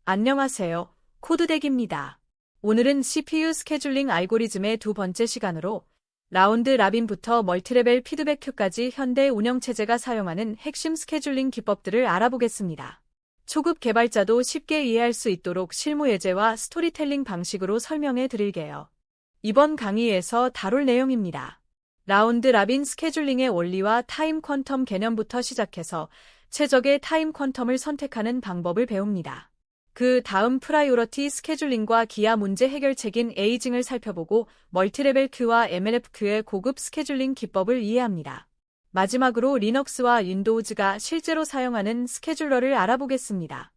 안녕하세요. 코드덱입니다. 오늘은 CPU 스케줄링 알고리즘의 두 번째 시간으로 라운드 라빈부터 멀티레벨 피드백 큐까지 현대 운영체제가 사용하는 핵심 스케줄링 기법들을 알아보겠습니다. 초급 개발자도 쉽게 이해할 수 있도록 실무 예제와 스토리텔링 방식으로 설명해 드릴게요. 이번 강의에서 다룰 내용입니다. 라운드 라빈 스케줄링의 원리와 타임 퀀텀 개념부터 시작해서 최적의 타임 퀀텀을 선택하는 방법을 배웁니다. 그 다음 프라이오러티 스케줄링과 기하 문제 해결책인 에이징을 살펴보고 멀티레벨 큐와 MLF 큐의 고급 스케줄링 기법을 이해합니다. 마지막으로 리눅스와 윈도우즈가 실제로 사용하는 스케줄러를 알아보겠습니다.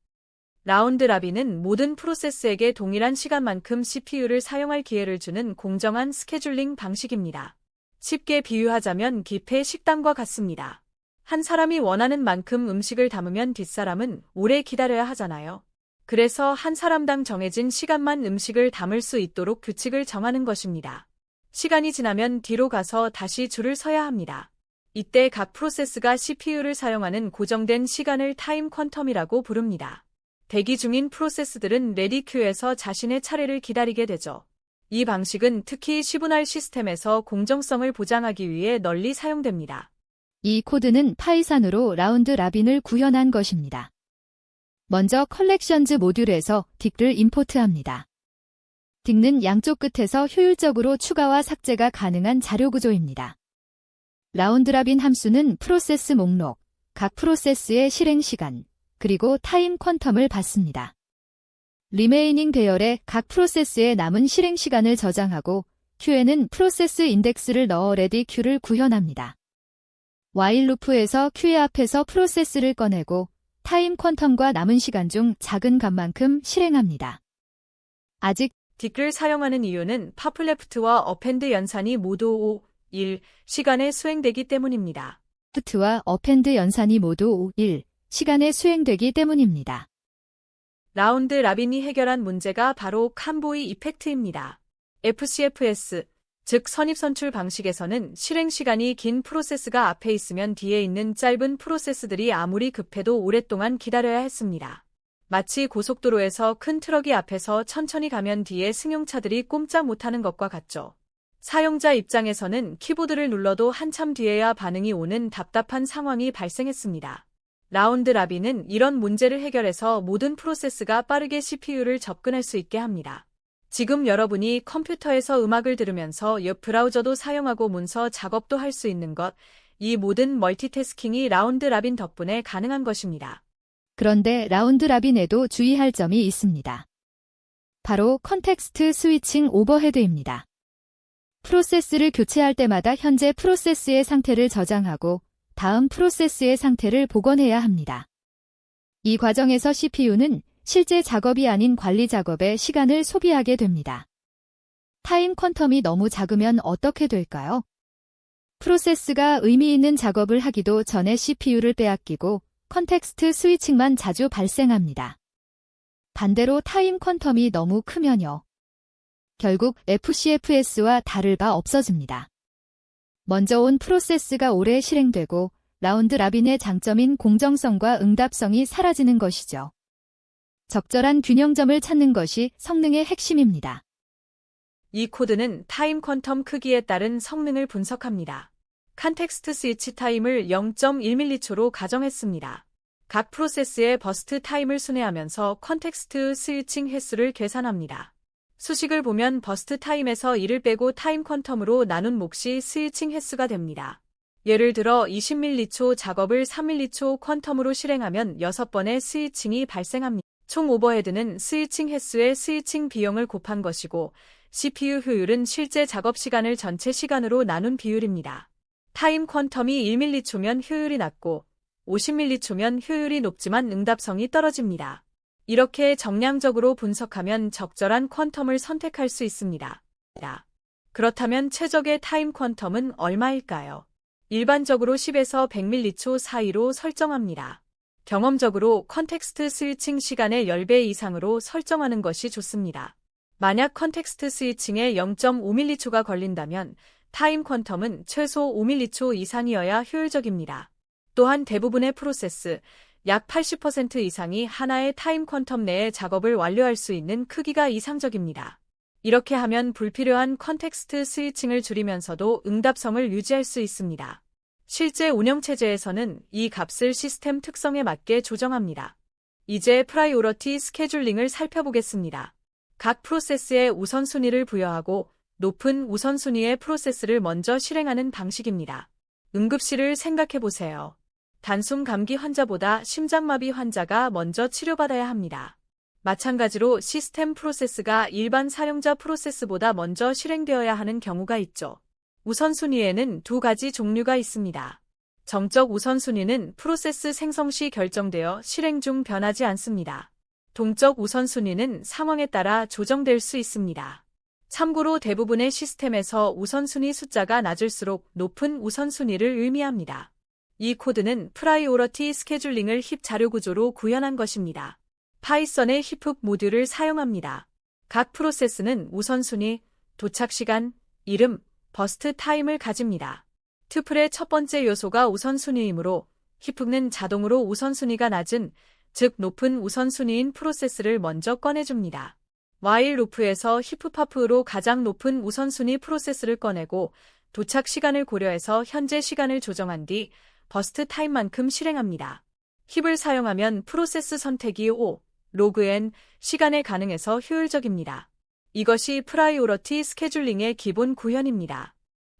라운드 라빈은 모든 프로세스에게 동일한 시간만큼 CPU를 사용할 기회를 주는 공정한 스케줄링 방식입니다. 쉽게 비유하자면 뷔페 식당과 같습니다. 한 사람이 원하는 만큼 음식을 담으면 뒷사람은 오래 기다려야 하잖아요. 그래서 한 사람당 정해진 시간만 음식을 담을 수 있도록 규칙을 정하는 것입니다. 시간이 지나면 뒤로 가서 다시 줄을 서야 합니다. 이때 각 프로세스가 CPU를 사용하는 고정된 시간을 타임 퀀텀이라고 부릅니다. 대기 중인 프로세스들은 레디 큐에서 자신의 차례를 기다리게 되죠. 이 방식은 특히 시분할 시스템에서 공정성을 보장하기 위해 널리 사용됩니다. 이 코드는 파이썬으로 라운드 라빈을 구현한 것입니다. 먼저 컬렉션즈 모듈에서 딕을 임포트합니다. 딕는 양쪽 끝에서 효율적으로 추가와 삭제가 가능한 자료 구조입니다. 라운드 라빈 함수는 프로세스 목록, 각 프로세스의 실행 시간, 그리고 타임 퀀텀을 받습니다. 리메이닝 배열에 각 프로세스의 남은 실행 시간을 저장하고 큐에는 프로세스 인덱스를 넣어 레디 큐를 구현합니다. while 루프에서 큐의 앞에서 프로세스를 꺼내고 타임 퀀텀과 남은 시간 중 작은 값만큼 실행합니다. 아직 딕을 사용하는 이유는 파플레프트와 어펜드 연산이 모두 5, 1 시간에 수행되기 때문입니다. 와 어펜드 연산이 모두 5, 1 시간에 수행되기 때문입니다. 라운드 라빈이 해결한 문제가 바로 칸보이 이펙트입니다. FCFS, 즉 선입선출 방식에서는 실행 시간이 긴 프로세스가 앞에 있으면 뒤에 있는 짧은 프로세스들이 아무리 급해도 오랫동안 기다려야 했습니다. 마치 고속도로에서 큰 트럭이 앞에서 천천히 가면 뒤에 승용차들이 꼼짝 못하는 것과 같죠. 사용자 입장에서는 키보드를 눌러도 한참 뒤에야 반응이 오는 답답한 상황이 발생했습니다. 라운드 라빈은 이런 문제를 해결해서 모든 프로세스가 빠르게 CPU를 접근할 수 있게 합니다. 지금 여러분이 컴퓨터에서 음악을 들으면서 옆 브라우저도 사용하고 문서 작업도 할 수 있는 것, 이 모든 멀티태스킹이 라운드 라빈 덕분에 가능한 것입니다. 그런데 라운드 라빈에도 주의할 점이 있습니다. 바로 컨텍스트 스위칭 오버헤드입니다. 프로세스를 교체할 때마다 현재 프로세스의 상태를 저장하고 다음 프로세스의 상태를 복원해야 합니다. 이 과정에서 CPU는 실제 작업이 아닌 관리 작업에 시간을 소비하게 됩니다. 타임 퀀텀이 너무 작으면 어떻게 될까요? 프로세스가 의미 있는 작업을 하기도 전에 CPU를 빼앗기고 컨텍스트 스위칭만 자주 발생합니다. 반대로 타임 퀀텀이 너무 크면요. 결국 FCFS와 다를 바 없어집니다. 먼저 온 프로세스가 오래 실행되고 라운드 라빈의 장점인 공정성과 응답성이 사라지는 것이죠. 적절한 균형점을 찾는 것이 성능의 핵심입니다. 이 코드는 타임 퀀텀 크기에 따른 성능을 분석합니다. 컨텍스트 스위치 타임을 0.1m초로 가정했습니다. 각 프로세스의 버스트 타임을 순회하면서 컨텍스트 스위칭 횟수를 계산합니다. 수식을 보면 버스트 타임에서 1을 빼고 타임 퀀텀으로 나눈 몫이 스위칭 횟수가 됩니다. 예를 들어 20m초 작업을 3m초 퀀텀으로 실행하면 6번의 스위칭이 발생합니다. 총 오버헤드는 스위칭 횟수의 스위칭 비용을 곱한 것이고 CPU 효율은 실제 작업 시간을 전체 시간으로 나눈 비율입니다. 타임 퀀텀이 1m초면 효율이 낮고 50m초면 효율이 높지만 응답성이 떨어집니다. 이렇게 정량적으로 분석하면 적절한 퀀텀을 선택할 수 있습니다. 그렇다면 최적의 타임 퀀텀은 얼마일까요? 일반적으로 10에서 100m초 사이로 설정합니다. 경험적으로 컨텍스트 스위칭 시간의 10배 이상으로 설정하는 것이 좋습니다. 만약 컨텍스트 스위칭에 0.5m초가 걸린다면 타임 퀀텀은 최소 5m초 이상이어야 효율적입니다. 또한 대부분의 프로세스, 약 80% 이상이 하나의 타임 퀀텀 내에 작업을 완료할 수 있는 크기가 이상적입니다. 이렇게 하면 불필요한 컨텍스트 스위칭을 줄이면서도 응답성을 유지할 수 있습니다. 실제 운영체제에서는 이 값을 시스템 특성에 맞게 조정합니다. 이제 프라이오리티 스케줄링을 살펴보겠습니다. 각 프로세스에 우선순위를 부여하고 높은 우선순위의 프로세스를 먼저 실행하는 방식입니다. 응급실을 생각해보세요. 단순 감기 환자보다 심장마비 환자가 먼저 치료받아야 합니다. 마찬가지로 시스템 프로세스가 일반 사용자 프로세스보다 먼저 실행되어야 하는 경우가 있죠. 우선순위에는 두 가지 종류가 있습니다. 정적 우선순위는 프로세스 생성 시 결정되어 실행 중 변하지 않습니다. 동적 우선순위는 상황에 따라 조정될 수 있습니다. 참고로 대부분의 시스템에서 우선순위 숫자가 낮을수록 높은 우선순위를 의미합니다. 이 코드는 프라이오리티 스케줄링을 힙 자료 구조로 구현한 것입니다. 파이썬의 힙훅 모듈을 사용합니다. 각 프로세스는 우선순위, 도착시간, 이름, 버스트 타임을 가집니다. 튜플의 첫 번째 요소가 우선순위이므로 힙훅은 자동으로 우선순위가 낮은, 즉 높은 우선순위인 프로세스를 먼저 꺼내줍니다. while 루프에서 힙프파프로 가장 높은 우선순위 프로세스를 꺼내고 도착 시간을 고려해서 현재 시간을 조정한 뒤 버스트 타임만큼 실행합니다. 힙을 사용하면 프로세스 선택이 O, 로그 N 시간에 가능해서 효율적입니다. 이것이 프라이오리티 스케줄링의 기본 구현입니다.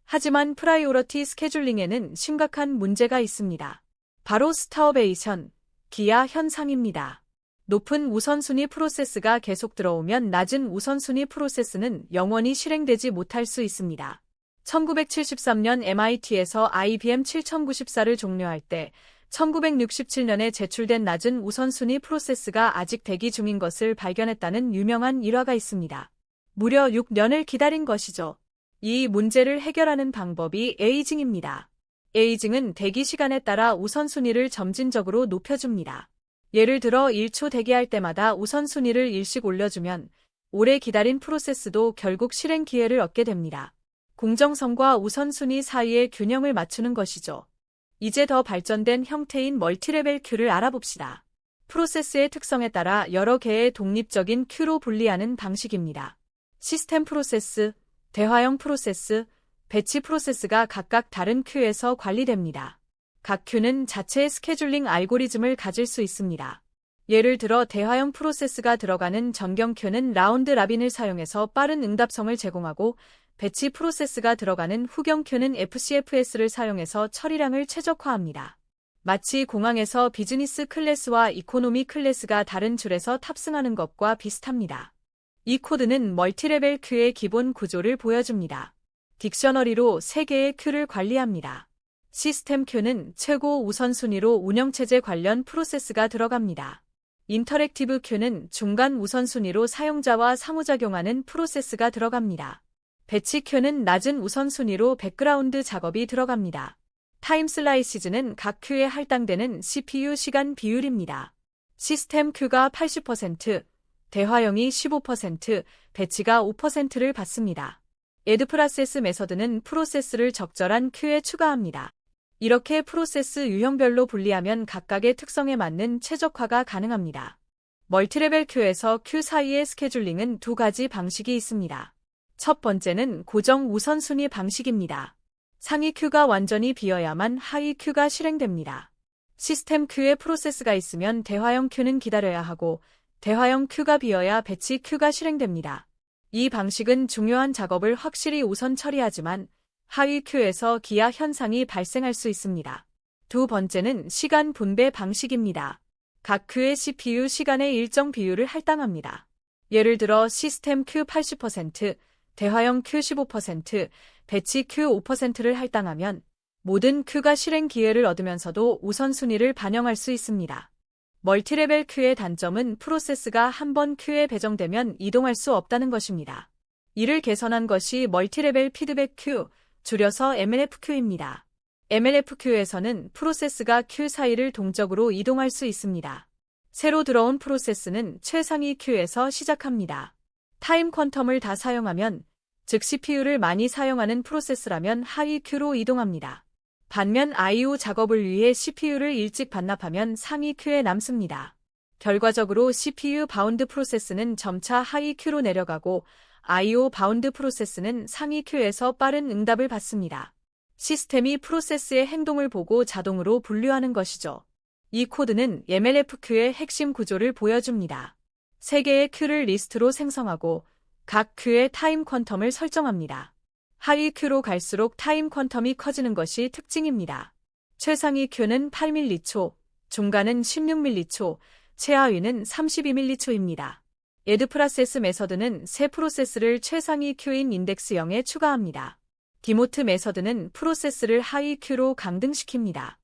하지만 프라이오리티 스케줄링에는 심각한 문제가 있습니다. 바로 스타어베이션, 기하 현상입니다. 높은 우선순위 프로세스가 계속 들어오면 낮은 우선순위 프로세스는 영원히 실행되지 못할 수 있습니다. 1973년 MIT에서 IBM 7094를 종료할 때 1967년에 제출된 낮은 우선순위 프로세스가 아직 대기 중인 것을 발견했다는 유명한 일화가 있습니다. 무려 6년을 기다린 것이죠. 이 문제를 해결하는 방법이 에이징입니다. 에이징은 대기 시간에 따라 우선순위를 점진적으로 높여줍니다. 예를 들어 1초 대기할 때마다 우선순위를 1씩 올려주면 오래 기다린 프로세스도 결국 실행 기회를 얻게 됩니다. 공정성과 우선순위 사이의 균형을 맞추는 것이죠. 이제 더 발전된 형태인 멀티레벨 큐를 알아봅시다. 프로세스의 특성에 따라 여러 개의 독립적인 큐로 분리하는 방식입니다. 시스템 프로세스, 대화형 프로세스, 배치 프로세스가 각각 다른 큐에서 관리됩니다. 각 큐는 자체의 스케줄링 알고리즘을 가질 수 있습니다. 예를 들어 대화형 프로세스가 들어가는 전경 큐는 라운드 라빈을 사용해서 빠른 응답성을 제공하고 배치 프로세스가 들어가는 후경 큐는 FCFS를 사용해서 처리량을 최적화합니다. 마치 공항에서 비즈니스 클래스와 이코노미 클래스가 다른 줄에서 탑승하는 것과 비슷합니다. 이 코드는 멀티레벨 큐의 기본 구조를 보여줍니다. 딕셔너리로 3개의 큐를 관리합니다. 시스템 큐는 최고 우선순위로 운영체제 관련 프로세스가 들어갑니다. 인터랙티브 큐는 중간 우선순위로 사용자와 상호작용하는 프로세스가 들어갑니다. 배치 큐는 낮은 우선순위로 백그라운드 작업이 들어갑니다. 타임 슬라이시즈는 각 큐에 할당되는 CPU 시간 비율입니다. 시스템 큐가 80%, 대화형이 15%, 배치가 5%를 받습니다. 애드 프로세스 메서드는 프로세스를 적절한 큐에 추가합니다. 이렇게 프로세스 유형별로 분리하면 각각의 특성에 맞는 최적화가 가능합니다. 멀티레벨 큐에서 큐 사이의 스케줄링은 두 가지 방식이 있습니다. 첫 번째는 고정 우선순위 방식입니다. 상위 큐가 완전히 비어야만 하위 큐가 실행됩니다. 시스템 큐에 프로세스가 있으면 대화형 큐는 기다려야 하고 대화형 큐가 비어야 배치 큐가 실행됩니다. 이 방식은 중요한 작업을 확실히 우선 처리하지만 하위 큐에서 기하 현상이 발생할 수 있습니다. 두 번째는 시간 분배 방식입니다. 각 큐의 CPU 시간의 일정 비율을 할당합니다. 예를 들어 시스템 큐 80%, 대화형 큐 15%, 배치 큐 5%를 할당하면 모든 큐가 실행 기회를 얻으면서도 우선순위를 반영할 수 있습니다. 멀티레벨 큐의 단점은 프로세스가 한 번 큐에 배정되면 이동할 수 없다는 것입니다. 이를 개선한 것이 멀티레벨 피드백 큐, 줄여서 MLFQ입니다. MLFQ에서는 프로세스가 큐 사이를 동적으로 이동할 수 있습니다. 새로 들어온 프로세스는 최상위 큐에서 시작합니다. 타임 퀀텀을 다 사용하면, 즉 CPU를 많이 사용하는 프로세스라면 하위 큐로 이동합니다. 반면 I/O 작업을 위해 CPU를 일찍 반납하면 상위 큐에 남습니다. 결과적으로 CPU 바운드 프로세스는 점차 하위 큐로 내려가고 I/O 바운드 프로세스는 상위 큐에서 빠른 응답을 받습니다. 시스템이 프로세스의 행동을 보고 자동으로 분류하는 것이죠. 이 코드는 MLFQ의 핵심 구조를 보여줍니다. 3개의 큐를 리스트로 생성하고 각 큐의 타임 퀀텀을 설정합니다. 하위 큐로 갈수록 타임 퀀텀이 커지는 것이 특징입니다. 최상위 큐는 8m초, 중간은 16m초, 최하위는 32m초입니다. add 프로세스 메서드는 새 프로세스를 최상위 큐인 인덱스 0에 추가합니다. 디모트 메서드는 프로세스를 하위 큐로 강등시킵니다.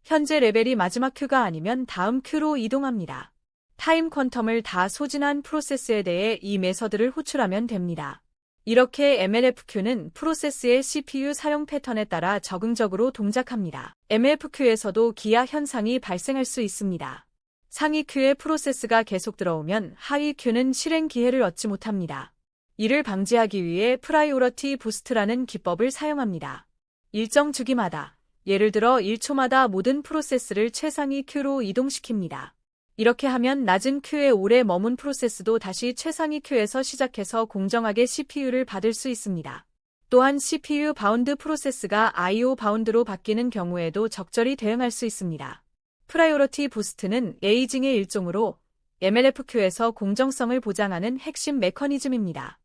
현재 레벨이 마지막 큐가 아니면 다음 큐로 이동합니다. 타임 퀀텀을 다 소진한 프로세스에 대해 이 메서드를 호출하면 됩니다. 이렇게 MLFQ는 프로세스의 CPU 사용 패턴에 따라 적응적으로 동작합니다. MLFQ에서도 기하 현상이 발생할 수 있습니다. 상위 큐에 프로세스가 계속 들어오면 하위 큐는 실행 기회를 얻지 못합니다. 이를 방지하기 위해 프라이오리티 부스트라는 기법을 사용합니다. 일정 주기마다, 예를 들어 1초마다 모든 프로세스를 최상위 큐로 이동시킵니다. 이렇게 하면 낮은 큐에 오래 머문 프로세스도 다시 최상위 큐에서 시작해서 공정하게 CPU를 받을 수 있습니다. 또한 CPU 바운드 프로세스가 I/O 바운드로 바뀌는 경우에도 적절히 대응할 수 있습니다. 프라이오리티 부스트는 에이징의 일종으로 MLFQ에서 공정성을 보장하는 핵심 메커니즘입니다.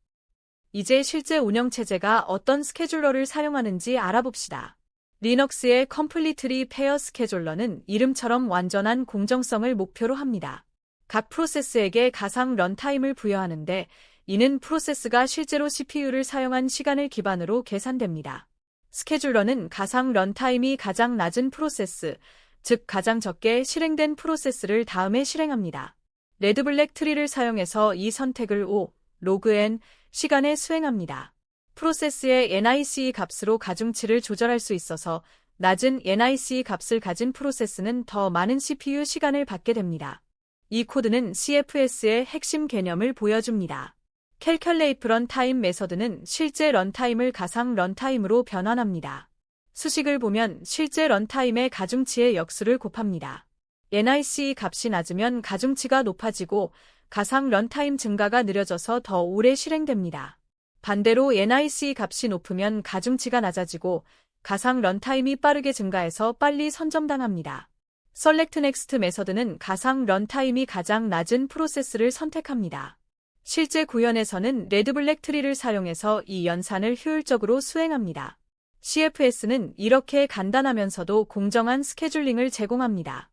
이제 실제 운영체제가 어떤 스케줄러를 사용하는지 알아봅시다. 리눅스의 컴플리트리 페어 스케줄러는 이름처럼 완전한 공정성을 목표로 합니다. 각 프로세스에게 가상 런타임을 부여하는데 이는 프로세스가 실제로 CPU를 사용한 시간을 기반으로 계산됩니다. 스케줄러는 가상 런타임이 가장 낮은 프로세스, 즉 가장 적게 실행된 프로세스를 다음에 실행합니다. 레드블랙 트리를 사용해서 이 선택을 O, log n 시간에 수행합니다. 프로세스의 NIC 값으로 가중치를 조절할 수 있어서 낮은 NIC 값을 가진 프로세스는 더 많은 CPU 시간을 받게 됩니다. 이 코드는 CFS의 핵심 개념을 보여줍니다. Calculate Runtime 메서드는 실제 런타임을 가상 런타임으로 변환합니다. 수식을 보면 실제 런타임의 가중치의 역수를 곱합니다. NIC 값이 낮으면 가중치가 높아지고 가상 런타임 증가가 느려져서 더 오래 실행됩니다. 반대로 NIC 값이 높으면 가중치가 낮아지고 가상 런타임이 빠르게 증가해서 빨리 선점당합니다. Select Next 메서드는 가상 런타임이 가장 낮은 프로세스를 선택합니다. 실제 구현에서는 레드블랙 트리를 사용해서 이 연산을 효율적으로 수행합니다. CFS는 이렇게 간단하면서도 공정한 스케줄링을 제공합니다.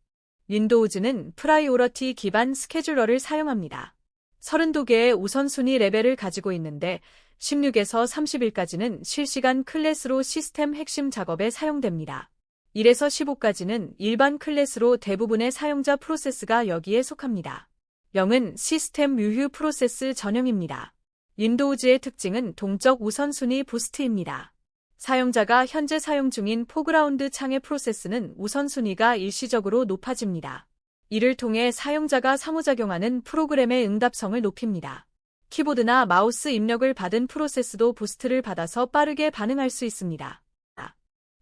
윈도우즈는 프라이오리티 기반 스케줄러를 사용합니다. 32개의 우선순위 레벨을 가지고 있는데 16에서 30일까지는 실시간 클래스로 시스템 핵심 작업에 사용됩니다. 1에서 15까지는 일반 클래스로 대부분의 사용자 프로세스가 여기에 속합니다. 0은 시스템 유휴 프로세스 전용입니다. 윈도우즈의 특징은 동적 우선순위 부스트입니다. 사용자가 현재 사용 중인 포그라운드 창의 프로세스는 우선순위가 일시적으로 높아집니다. 이를 통해 사용자가 상호작용하는 프로그램의 응답성을 높입니다. 키보드나 마우스 입력을 받은 프로세스도 부스트를 받아서 빠르게 반응할 수 있습니다.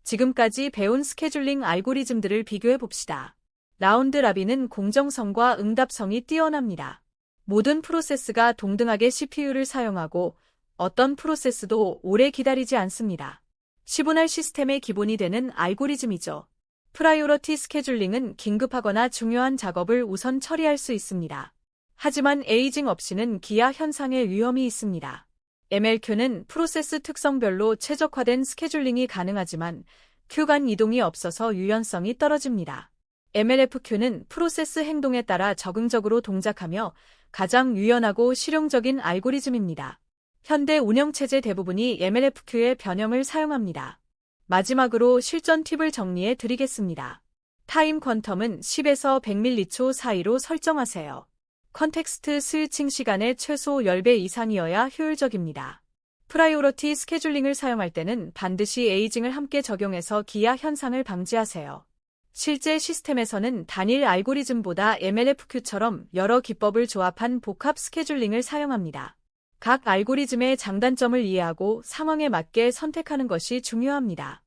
지금까지 배운 스케줄링 알고리즘들을 비교해 봅시다. 라운드 라빈은 공정성과 응답성이 뛰어납니다. 모든 프로세스가 동등하게 CPU를 사용하고 어떤 프로세스도 오래 기다리지 않습니다. 시분할 시스템의 기본이 되는 알고리즘이죠. 프라이오리티 스케줄링은 긴급하거나 중요한 작업을 우선 처리할 수 있습니다. 하지만 에이징 없이는 기하 현상의 위험이 있습니다. MLQ는 프로세스 특성별로 최적화된 스케줄링이 가능하지만 큐 간 이동이 없어서 유연성이 떨어집니다. MLFQ는 프로세스 행동에 따라 적응적으로 동작하며 가장 유연하고 실용적인 알고리즘입니다. 현대 운영체제 대부분이 MLFQ의 변형을 사용합니다. 마지막으로 실전 팁을 정리해 드리겠습니다. 타임 퀀텀은 10에서 100m초 사이로 설정하세요. 컨텍스트 스위칭 시간의 최소 10배 이상이어야 효율적입니다. 프라이오리티 스케줄링을 사용할 때는 반드시 에이징을 함께 적용해서 기하 현상을 방지하세요. 실제 시스템에서는 단일 알고리즘보다 MLFQ처럼 여러 기법을 조합한 복합 스케줄링을 사용합니다. 각 알고리즘의 장단점을 이해하고 상황에 맞게 선택하는 것이 중요합니다.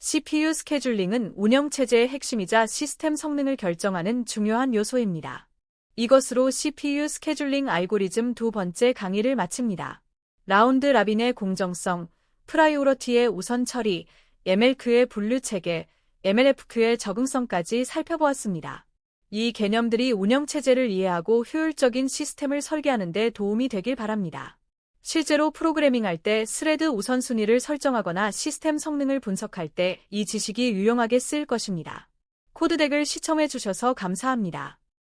CPU 스케줄링은 운영체제의 핵심이자 시스템 성능을 결정하는 중요한 요소입니다. 이것으로 CPU 스케줄링 알고리즘 두 번째 강의를 마칩니다. 라운드 라빈의 공정성, 프라이오리티의 우선 처리, MLQ의 분류 체계, MLFQ의 적응성까지 살펴보았습니다. 이 개념들이 운영체제를 이해하고 효율적인 시스템을 설계하는 데 도움이 되길 바랍니다. 실제로 프로그래밍할 때 스레드 우선순위를 설정하거나 시스템 성능을 분석할 때 이 지식이 유용하게 쓰일 것입니다. 코드덱을 시청해 주셔서 감사합니다.